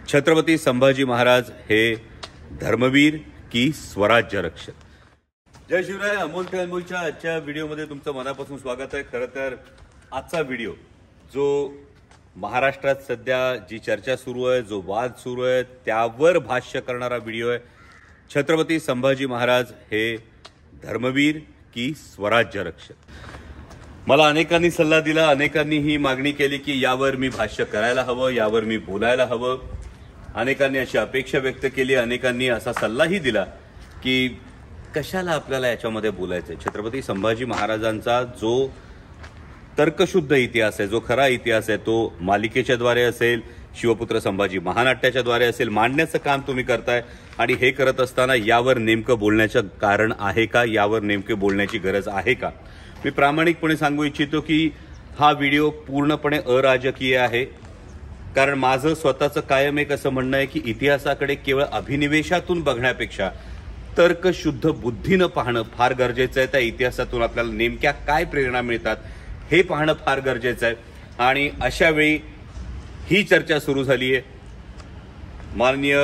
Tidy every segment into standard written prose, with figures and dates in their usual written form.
छत्रपती संभाजी महाराज हे धर्मवीर की स्वराज्य रक्षक। जय शिवराय। अमोल ते अनमोलच्या आजच्या व्हिडिओमध्ये तुमचं मनापासून स्वागत आहे। खरं तर आजचा व्हिडिओ जो महाराष्ट्रात सध्या जी चर्चा सुरू आहे, जो वाद सुरू आहे, त्यावर भाष्य करणारा व्हिडिओ आहे। छत्रपती संभाजी महाराज हे धर्मवीर की स्वराज्य रक्षक। मला अनेकांनी सल्ला दिला, अनेकांनी ही मागणी केली की यावर मी भाष्य करायला हवं, यावर मी बोलायला हवं। अनेकांनी अशी अपेक्षा व्यक्त केली, अनेकांनी असा सल्लाही दिला की कशाला आपल्याला याच्यामध्ये बोलायचंय। छत्रपती संभाजी महाराजांचा जो तर्कशुद्ध इतिहास आहे, जो खरा इतिहास आहे, तो मालिकेच्या द्वारे असेल, शिवपुत्र संभाजी महानाट्याच्या द्वारे असेल, मांडण्याचं काम तुम्ही करताय। आणि हे करत असताना यावर नेमकं बोलण्याचं कारण आहे का, यावर नेमके बोलण्याची गरज आहे का? मी प्रामाणिकपणे सांगू इच्छितो की हा व्हिडिओ पूर्णपणे अराजकीय आहे। कारण माझं स्वतःचं कायम एक असं म्हणणं आहे की इतिहासाकडे केवळ अभिनिवेशातून बघण्यापेक्षा तर्कशुद्ध बुद्धीनं पाहणं फार गरजेचं आहे। त्या इतिहासातून आपल्याला नेमक्या काय प्रेरणा मिळतात हे पाहणं फार गरजेचं आहे। आणि अशा वेळी ही चर्चा सुरू झाली आहे। माननीय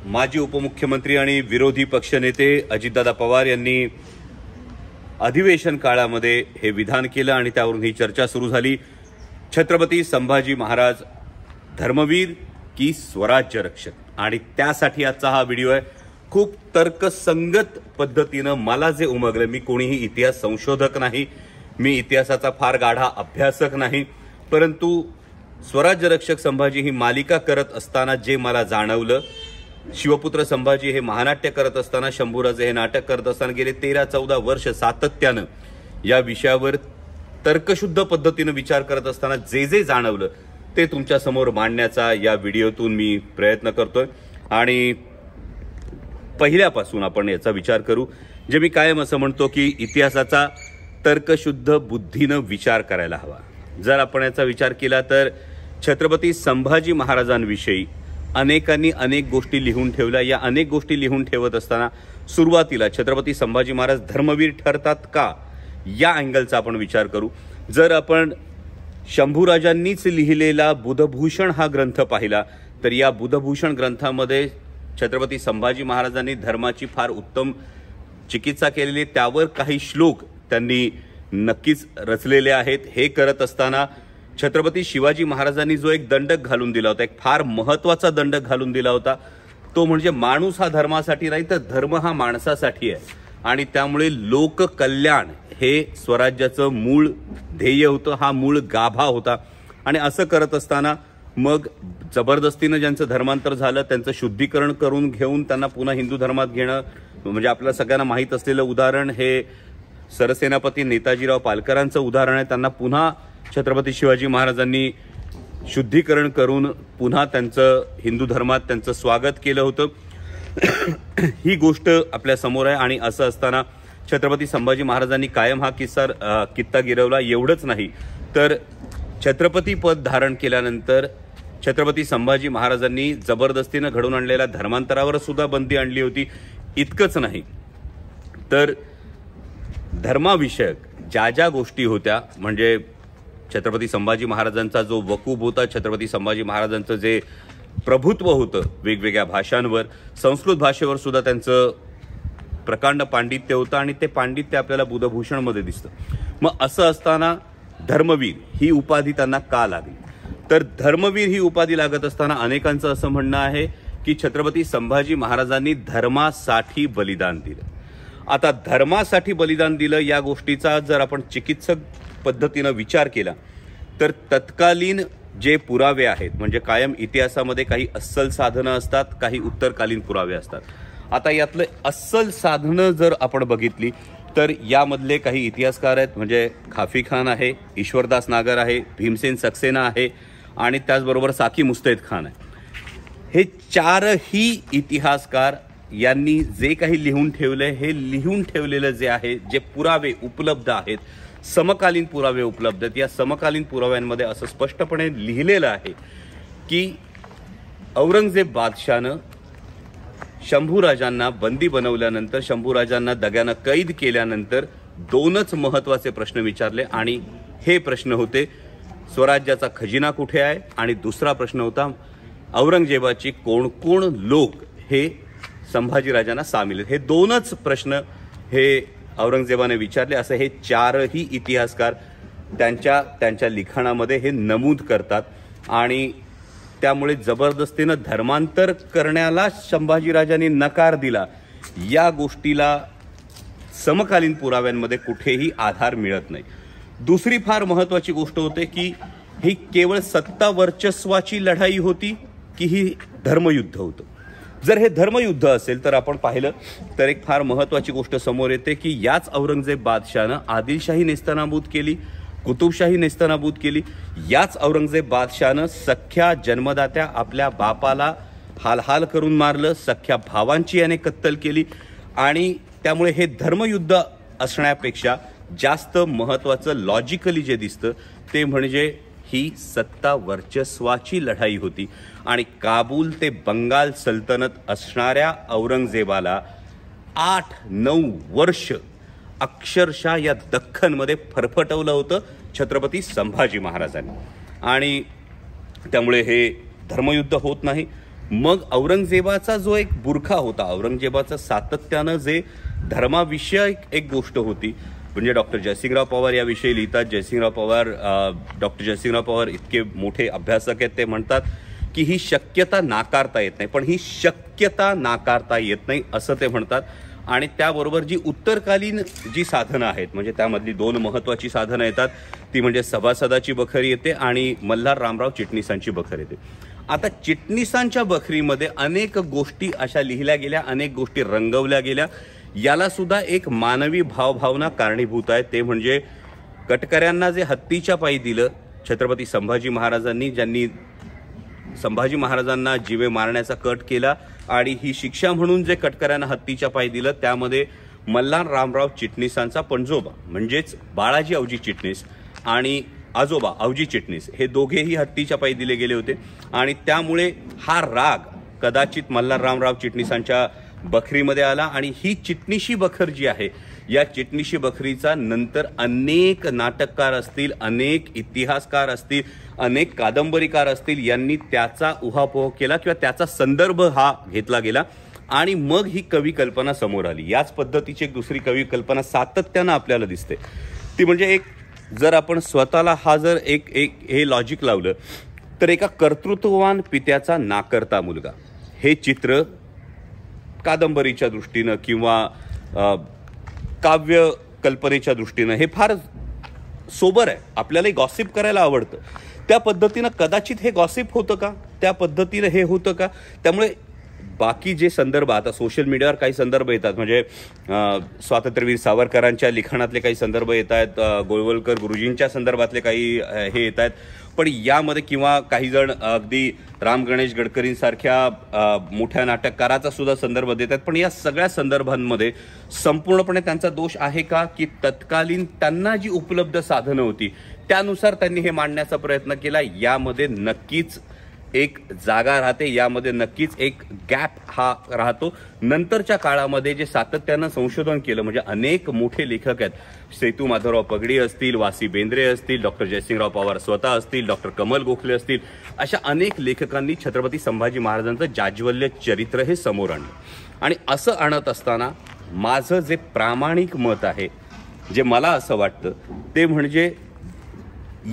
माजी उपमुख्यमंत्री आणि विरोधी पक्षनेते अजितदादा पवार यांनी अधिवेशन काळामध्ये हे विधान केलं आणि त्यावरून ही चर्चा सुरू झाली। छत्रपती संभाजी महाराज धर्मवीर की स्वराज्य रक्षक, आणि त्यासाठी आजचा हा व्हिडिओ आहे। खूप तर्कसंगत पद्धतीनं मला जे उमगलं, मी कोणीही इतिहास संशोधक नाही, मी इतिहासाचा फार गाढा अभ्यासक नाही, परंतु स्वराज्य रक्षक संभाजी ही मालिका करत असताना जे मला जाणवलं, शिवपुत्र संभाजी हे महानाट्य करत असताना, शंभूराजे हे नाटक करत असताना गेले 13-14 वर्ष सातत्यानं या विषयावर तर्कशुद्ध पद्धतीनं विचार करत असताना जे जे जाणवलं ते तुमच्या समोर मांडण्याचा या व्हिडिओतून मी प्रयत्न करतोय। आणि पहिल्यापासून आपण याचा विचार करू, जे मी कायम असं म्हणतो की इतिहासाचा तर्कशुद्ध बुद्धीनं विचार करायला हवा। जर आपण याचा विचार केला तर छत्रपती संभाजी महाराजांविषयी अनेकांनी अनेक गोष्टी लिहून ठेवल्या। या अनेक गोष्टी लिहून ठेवत असताना सुरुवातीला छत्रपती संभाजी महाराज धर्मवीर ठरतात का, या अँगलचा आपण विचार करू। जर आपण शंभूराजांनीच लिहिलेला बुधभूषण हा ग्रंथ पाहिला तर या बुधभूषण ग्रंथामध्ये छत्रपती संभाजी महाराजांनी धर्माची फार उत्तम चिकित्सा केलेली, त्यावर काही श्लोक त्यांनी नक्कीच रचलेले आहेत। हे करत असताना छत्रपती शिवाजी महाराजांनी जो एक दंडक घालून दिला होता, एक फार महत्वाचा दंडक घालून दिला होता, तो म्हणजे माणूस हा धर्मासाठी नाही तर धर्म हा माणसासाठी आहे। आणि त्यामुळे लोककल्याण हे स्वराज्याचं मूळ ध्येय होतं, हा मूळ गाभा होता। आणि असं करत असताना मग जबरदस्तीनं ज्यांचं धर्मांतर झालं त्यांचं शुद्धीकरण करून घेऊन त्यांना पुन्हा हिंदू धर्मात घेणं, म्हणजे आपल्या सगळ्यांना माहीत असलेलं उदाहरण हे सरसेनापती नेताजीराव पालकरांचं उदाहरण आहे। त्यांना पुन्हा छत्रपती शिवाजी महाराजांनी शुद्धीकरण करून पुन्हा त्यांचं हिंदू धर्मात त्यांचं स्वागत केलं होतं। ही गोष्ट आपल्या समोर आहे। आणि असं असताना छत्रपती संभाजी महाराजांनी कायम हा कित्ता गिरवला। एवढंच नाही तर छत्रपती पद धारण केल्यानंतर छत्रपती संभाजी महाराजांनी जबरदस्तीनं घडवून आणलेल्या धर्मांतरावर सुद्धा बंदी आणली होती। इतकंच नाही तर धर्माविषयक ज्या ज्या गोष्टी होत्या, म्हणजे छत्रपती संभाजी महाराजांचा जो वकूब होता, छत्रपती संभाजी महाराजांचं जे प्रभुत्व होतं वेगवेगळ्या भाषांवर, संस्कृत भाषेवर सुद्धा त्यांचं प्रकांड पांडित्य होतं आणि ते पांडित्य आपल्याला बुधभूषणमध्ये दिसतं। मग असं असताना धर्मवीर ही उपाधी त्यांना का लागली? तर धर्मवीर ही उपाधी लागत असताना अनेकांचं असं म्हणणं आहे की छत्रपती संभाजी महाराजांनी धर्मासाठी बलिदान दिलं। आता धर्मासाठी बलिदान दिलं या गोष्टीचा जर आपण चिकित्सक पद्धतीनं विचार केला तर तत्कालीन जे पुरावे आहेत, म्हणजे कायम इतिहासामध्ये काही अस्सल साधनं असतात, काही उत्तरकालीन पुरावे असतात। आता यातलं अस्सल साधनं जर आपण बघितली तर यामधले काही इतिहासकार आहेत, म्हणजे खाफी खान आहे, ईश्वरदास नागर आहे, भीमसेन सक्सेना आहे आणि त्याचबरोबर साकी मुस्तैद खान आहे। हे चारही इतिहासकार यांनी जे काही लिहून ठेवलंय, हे लिहून ठेवलेलं जे आहे, जे पुरावे उपलब्ध आहेत, समकालीन पुरावे उपलब्ध आहेत, या समकालीन पुराव्यांमध्ये असं स्पष्टपणे लिहिलेलं आहे की औरंगजेब बादशाहनं शंभूराजांना बंदी बनवल्यानंतर, शंभूराजांना दग्यानं कैद केल्यानंतर दोनच महत्त्वाचे प्रश्न विचारले आणि हे प्रश्न होते स्वराज्याचा खजिना कुठे आहे आणि दुसरा प्रश्न होता औरंगजेबाची कोण कोण लोक हे संभाजीराजांना सामील आहेत, हे दोनच प्रश्न हे औरंगजेबाने विचारले असं हे चारही इतिहासकार त्यांच्या लिखाणामध्ये हे नमूद करतात. आणि त्यामुळे जबरदस्तीनं धर्मांतर करण्याला संभाजीराजांनी नकार दिला या गोष्टीला समकालीन पुराव्यांमध्ये कुठेही आधार मिळत नाही. दुसरी फार महत्वाची गोष्ट होते की ही केवळ सत्ता वर्चस्वाची लढाई होती की ही धर्मयुद्ध होतं. जर हे धर्मयुद्ध असेल तर आपण पाहिलं तर एक फार महत्वाची गोष्ट समोर येते की याच औरंगजेब बादशाहनं आदिलशाही नेस्तनाबूत केली, कुतुबशाही नेस्तनाबूत केली. याच औरंगजेब बादशाहनं सख्या जन्मदात्या आपल्या बापाला हाल करून मारलं, सख्या भावांची याने कत्तल केली. आणि त्यामुळे हे धर्मयुद्ध असण्यापेक्षा जास्त महत्वाचं लॉजिकली जे दिसतं ते म्हणजे ही सत्ता वर्चस्वाची लढाई होती. आणि काबूल ते बंगाल सल्तनत असणाऱ्या औरंगजेबाला 8-9 वर्ष अक्षरशः या दख्खनमध्ये फरफटवलं होतं छत्रपती संभाजी महाराजांनी. आणि त्यामुळे हे धर्मयुद्ध होत नाही. मग औरंगजेबाचा जो एक बुरखा होता, औरंगजेबाचं सातत्यानं जे धर्माविषयक एक गोष्ट होती, म्हणजे डॉक्टर जयसिंगराव पवार याविषयी लिहितात. डॉक्टर जयसिंगराव पवार इतके मोठे अभ्यासक आहेत, ते म्हणतात की ही शक्यता नाकारता येत नाही, पण ही शक्यता नाकारता येत नाही असं ते म्हणतात. आणि त्याबरोबर जी उत्तरकालीन जी साधनं आहेत, म्हणजे त्यामधली 2 महत्वाची साधनं येतात, ती म्हणजे सभासदाची बखर येते आणि मल्हार रामराव चिटणीसांची बखर येते. आता चिटणीसांच्या बखरीमध्ये अनेक गोष्टी अशा लिहिल्या गेल्या, अनेक गोष्टी रंगवल्या गेल्या. याला सुद्धा एक मानवी भावभावना कारणीभूत आहे. ते म्हणजे कटकऱ्यांना जे हत्तीच्या पायी दिलं छत्रपती संभाजी महाराजांनी, ज्यांनी संभाजी महाराजांना जीवे मारण्याचा कट केला आणि ही शिक्षा म्हणून जे कटकऱ्यांना हत्तीच्या पायी दिलं, त्यामध्ये मल्हार रामराव चिटणीसांचा पणजोबा म्हणजेच बाळाजी अवजी चिटणीस आणि आजोबा अवजी चिटणीस हे दोघेही हत्तीच्या पायी दिले गेले होते. आणि त्यामुळे हा राग कदाचित मल्हार रामराव चिटणीसांच्या बखरीमध्ये आला. आणि ही चिटणीशी बखर जी आहे, या चिटणीशी बखरीचा नंतर अनेक नाटककार असतील, अनेक इतिहासकार असतील, अनेक कादंबरीकार असतील, यांनी त्याचा उहापोह केला किंवा त्याचा संदर्भ हा घेतला गेला. आणि मग ही कवी कल्पना समोर आली. याच पद्धतीची एक दुसरी कवी कल्पना सातत्यानं आपल्याला दिसते, ती म्हणजे एक जर आपण स्वतःला हा जर एक हे लॉजिक लावलं तर एका कर्तृत्ववान पित्याचा नाकर्ता मुलगा हे चित्र कादंबरीच्या दृष्टीनं किंवा काव्य कल्पनेच्या दृष्टीनं हे फार सोबर आहे. आपल्यालाही गॉसिप करायला आवडतं. त्या पद्धतीनं कदाचित हे गॉसिप होतं का, त्या पद्धतीनं हे होतं का. त्यामुळे बाकी जे संदर्भ आता सोशल मीडियावर काही संदर्भ येतात, म्हणजे स्वातंत्र्यवीर सावरकरांच्या लिखाणातले काही संदर्भ येत आहेत, गोळवलकर गुरुजींच्या संदर्भातले काही हे येत आहेत, पण यामध्ये किंवा काही जण अगदी राम गणेश गडकरींसारख्या मोठ्या नाटककाराचा सुद्धा संदर्भ देत आहेत. पण या सगळ्या संदर्भांमध्ये संपूर्णपणे त्यांचा दोष आहे का, की तत्कालीन त्यांना जी उपलब्ध साधनं होती त्यानुसार त्यांनी हे मांडण्याचा प्रयत्न केला. यामध्ये नक्कीच एक जागा राहते, यामध्ये नक्कीच एक गॅप हा राहतो. नंतरच्या काळामध्ये जे सातत्यानं संशोधन केलं, म्हणजे अनेक मोठे लेखक आहेत, सेतू माधवराव पगडी असतील, वासी बेंद्रे असतील, डॉक्टर जयसिंगराव पवार स्वतः असतील, डॉक्टर कमल गोखले असतील, अशा अनेक लेखकांनी छत्रपती संभाजी महाराजांचं जाज्वल्य चरित्र हे समोर आणलं. आणि असं आणत असताना माझं जे प्रामाणिक मत आहे, जे मला असं वाटतं, ते म्हणजे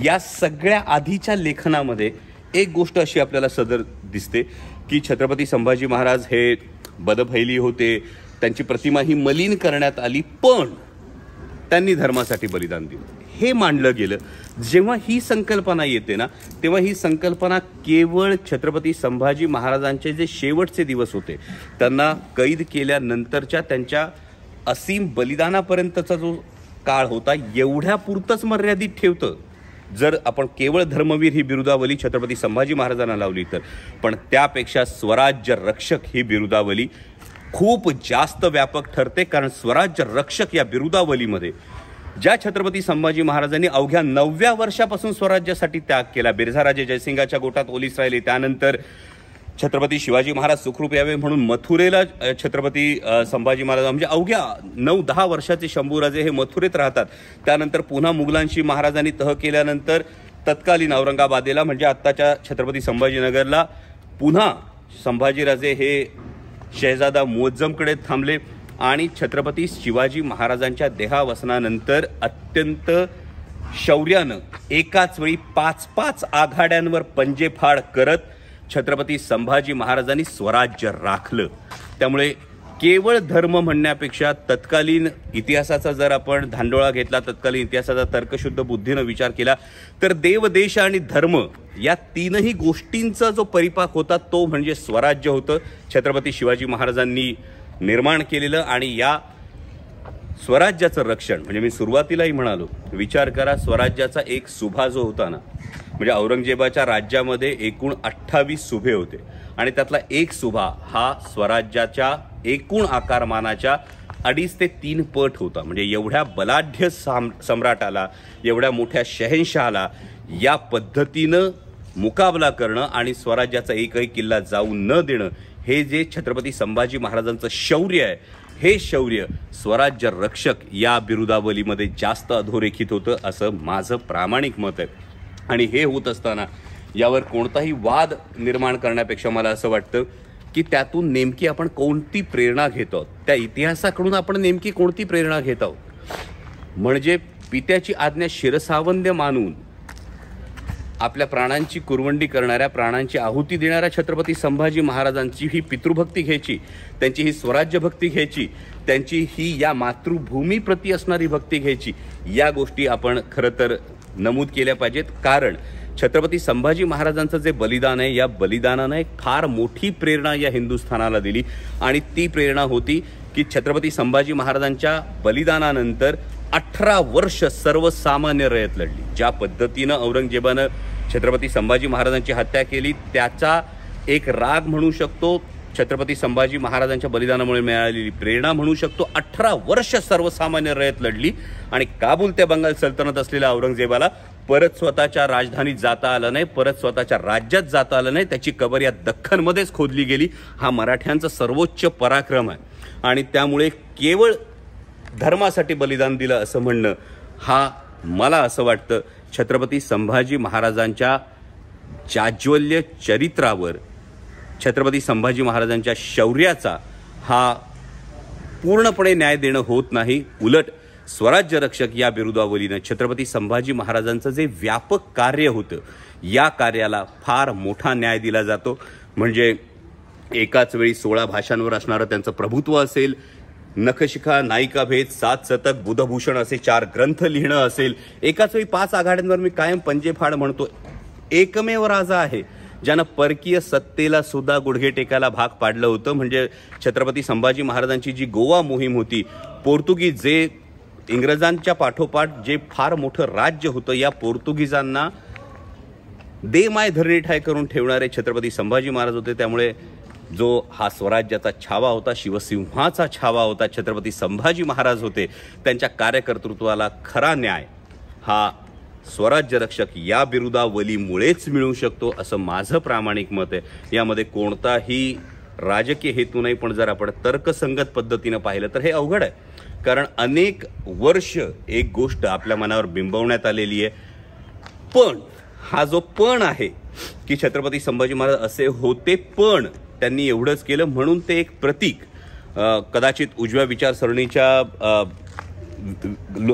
या सगळ्या आधीच्या लेखनामध्ये एक गोष्ट अशी आपल्याला सदर दिसते की छत्रपती संभाजी महाराज हे बदफैली होते, त्यांची प्रतिमा ही मलिन करण्यात आली, पण त्यांनी धर्मासाठी बलिदान दिलं हे मांडलं गेलं. जेव्हा ही संकल्पना येते ना, तेव्हा ही संकल्पना केवळ छत्रपती संभाजी महाराजांचे जे शेवटचे दिवस होते, त्यांना कैद केल्यानंतरच्या त्यांच्या असीम बलिदानापर्यंतचा जो काळ होता, एवढ्यापुरतंच मर्यादित ठेवतं. जर आपण केवळ धर्मवीर ही बिरुदावली छत्रपती संभाजी महाराजांना लावली तर, पण त्यापेक्षा स्वराज्य रक्षक ही बिरुदावली खूप जास्त व्यापक ठरते. कारण स्वराज्य रक्षक या बिरुदावलीमध्ये ज्या छत्रपती संभाजी महाराजांनी अवघ्या 9व्या वर्षापासून स्वराज्यासाठी त्याग केला, बिरझाराजे जयसिंगाच्या गोटात ओलीस राहिले, त्यानंतर छत्रपती शिवाजी महाराज सुखरूप यावे म्हणून मथुरेला छत्रपती संभाजी महाराज, म्हणजे अवघ्या 9-10 वर्षाचे शंभूराजे हे मथुरेत राहतात. त्यानंतर पुन्हा मुघलांशी महाराजांनी तह केल्यानंतर तत्कालीन औरंगाबादेला, म्हणजे आत्ताच्या छत्रपती संभाजीनगरला पुन्हा संभाजीराजे हे शहजादा मुअज्जमकडे थांबले आणि छत्रपती शिवाजी महाराजांच्या देहावसनानंतर अत्यंत शौर्यानं एकाच वेळी 5-5 आघाड्यांवर पंजेफाड करत छत्रपती संभाजी महाराजांनी स्वराज्य राखलं। त्यामुळे केवळ धर्म म्हणण्यापेक्षा तत्कालीन इतिहासाचा जर आपण धांडोळा घेतला, तत्कालीन इतिहासाचा तर्कशुद्ध बुद्धीनं विचार केला तर देव, देश आणि धर्म या तीनही गोष्टींचा जो परिपाक होता तो म्हणजे स्वराज्य होतं, छत्रपती शिवाजी महाराजांनी निर्माण केलेलं। आणि या स्वराज्याचं रक्षण म्हणजे मी सुरुवातीलाही म्हणालो, विचार करा, स्वराज्याचा एक सुभा जो होता ना, म्हणजे औरंगजेबाच्या राज्यामध्ये एकूण 28 सुभे होते आणि त्यातला एक सुभा हा स्वराज्याच्या एकूण आकारमानाच्या 2.5 ते 3 पट होता। म्हणजे एवढ्या बलाढ्य सम्राटाला, एवढ्या मोठ्या शहेनशहाला या पद्धतीनं मुकाबला करणं आणि स्वराज्याचा एकही किल्ला जाऊ न देणं, हे जे छत्रपती संभाजी महाराजांचं शौर्य आहे, हे शौर्य स्वराज्य रक्षक या बिरुदावलीमध्ये जास्त अधोरेखित होतं असं माझं प्रामाणिक मत आहे। आणि हे होत असताना यावर कोणताही वाद निर्माण करण्यापेक्षा मला असं वाटतं की त्यातून नेमकी आपण कोणती प्रेरणा घेत आहोत, त्या इतिहासाकडून आपण नेमकी कोणती प्रेरणा घेत आहोत। म्हणजे पित्याची आज्ञा शिरसावंद्य मानून आपल्या प्राणांची कुरवंडी करणाऱ्या, प्राणांची आहुती देणाऱ्या छत्रपती संभाजी महाराजांची ही पितृभक्ती घ्यायची, त्यांची ही स्वराज्यभक्ती घ्यायची, त्यांची ही या मातृभूमीप्रती असणारी भक्ती घ्यायची, या गोष्टी आपण खरं तर नमूद केल्या पाहिजेत। कारण छत्रपती संभाजी महाराजांचं जे बलिदान आहे, या बलिदानाने एक फार मोठी प्रेरणा या हिंदुस्थानाला दिली आणि ती प्रेरणा होती की छत्रपती संभाजी महाराजांच्या बलिदानानंतर 18 वर्ष सर्वसामान्य रयत लढली। ज्या पद्धतीनं औरंगजेबानं छत्रपती संभाजी महाराजांची हत्या केली त्याचा एक राग म्हणू शकतो, छत्रपती संभाजी महाराजांच्या बलिदानामुळे मिळालेली प्रेरणा म्हणू शकतो। 18 वर्ष सर्वसामान्य रयत लढली आणि काबूल ते बंगाल सल्तनत असलेल्या औरंगजेबाला परत स्वतःच्या राजधानीत जाता आलं नाही, परत स्वतःच्या राज्यात जाता आलं नाही, त्याची कबर या दख्खनमध्येच खोदली गेली। हा मराठ्यांचा सर्वोच्च पराक्रम आहे आणि त्यामुळे केवळ धर्मासाठी बलिदान दिलं असं म्हणणं, हा मला असं वाटतं छत्रपती संभाजी महाराजांच्या जाज्वल्य चरित्रावर, छत्रपती संभाजी महाराजांच्या शौर्याचा हा पूर्णपणे न्याय देणं होत नाही। उलट स्वराज्य रक्षक या बिरुदावलीनं छत्रपती संभाजी महाराजांचं जे व्यापक कार्य होतं, या कार्याला फार मोठा न्याय दिला जातो। म्हणजे एकाच वेळी 16 भाषांवर असणारं त्यांचं प्रभुत्व असेल, नखशिखा, नायिकाभेद, 7 शतक, बुधभूषण असे 4 ग्रंथ लिहिणं असेल, एकाच वेळी 5 आघाड्यांवर मी कायम पंजेफाड म्हणतो, एकमेव राजा आहे ज्यानं परकीय सत्तेला सुद्धा गुडघे टेकायला भाग पाडलं होतं। म्हणजे छत्रपती संभाजी महाराजांची जी गोवा मोहीम होती, पोर्तुगीज जे इंग्रजांच्या पाठोपाठ जे फार मोठं राज्य होतं, या पोर्तुगीजांना दे माय धरणी ठाय करून ठेवणारे छत्रपती संभाजी महाराज होते। त्यामुळे जो हा स्वराज्याचा छावा होता, शिवसिंहाचा छावा होता, छत्रपती संभाजी महाराज होते, त्यांच्या कार्यकर्तृत्वाला खरा न्याय हा स्वराज्य रक्षक या बिरुदावलीमुळेच मिळू शकतो असं माझं प्रामाणिक मत आहे। यामध्ये कोणताही राजकीय हेतू नाही, पण जर आपण तर्कसंगत पद्धतीनं पाहिलं तर हे अवघड आहे। कारण अनेक वर्ष एक गोष्ट आपल्या मनावर बिंबवण्यात आलेली आहे, पण हा जो पण आहे की छत्रपती संभाजी महाराज असे होते पण त्यांनी एवढंच केलं म्हणून ते एक प्रतीक, कदाचित उजव्या विचारसरणीच्या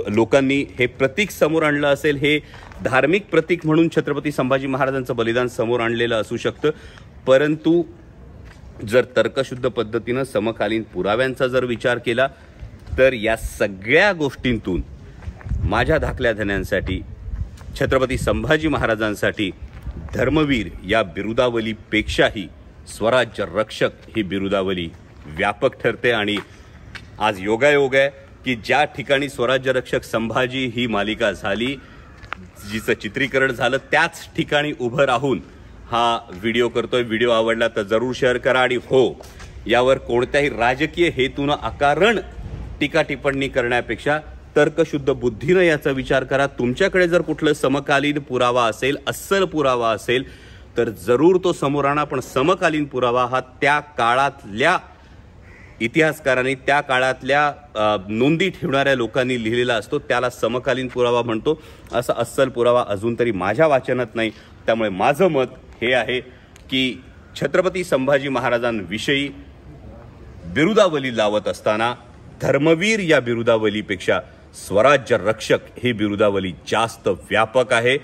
लोकांनी हे प्रतीक समोर आणलं असेल, हे धार्मिक प्रतीक म्हणून छत्रपती संभाजी महाराजांचं बलिदान समोर आणलेलं असू शकतं। परंतु जर तर्कशुद्ध पद्धतीनं समकालीन पुराव्यांचा जर विचार केला तर या सगळ्या गोष्टींतून माझ्या धाकल्या धन्यांसाठी, छत्रपती संभाजी महाराजांसाठी धर्मवीर या बिरुदावलीपेक्षाही स्वराज्य रक्षक ही बिरुदावली व्यापक ठरते। आणि आज योगायोग आहे की ज्या ठिकाणी स्वराज्य रक्षक संभाजी ही मालिका झाली, जिचं चित्रीकरण झालं, त्याच ठिकाणी उभं राहून हा व्हिडिओ करतोय। व्हिडिओ आवडला तर जरूर शेअर करा आणि हो, यावर कोणत्याही राजकीय हेतूनं अकारण टीका टिप्पणी करण्यापेक्षा तर्कशुद्ध बुद्धीनं याचा विचार करा। तुमच्याकडे जर कुठलं समकालीन पुरावा असेल, अस्सल पुरावा असेल तर जरूर तो समोर आणा, पण समकालीन पुरावा हा त्या काळातल्या इतिहासकारांनी, त्या काळातल्या नोंदी ठेवणाऱ्या लोकांनी लिहिलेला असतो, त्याला समकालीन पुरावा म्हणतो। असा अस्सल पुरावा अजून तरी माझ्या वाचनात नाही। त्यामुळे माझं मत हे आहे की छत्रपती संभाजी महाराजांविषयी बिरुदावली लावत असताना धर्मवीर या बिरुदावलीपेक्षा स्वराज्य रक्षक ही बिरुदावली जास्त व्यापक आहे.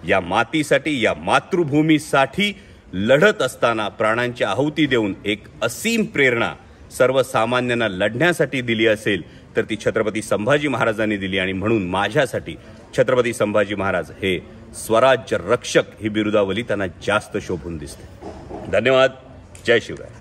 या मातीसाठी, या मातृभूमीसाठी लढत असताना प्राणांची आहुती देऊन एक असीम प्रेरणा सर्वसामान्यांना लढण्यासाठी दिली असेल तर ती छत्रपती संभाजी महाराजांनी दिली. आणि म्हणून माझ्यासाठी छत्रपती संभाजी महाराज हे स्वराज्य रक्षक ही बिरुदावली त्यांना जास्त शोभून दिसते. धन्यवाद. जय शिवराय.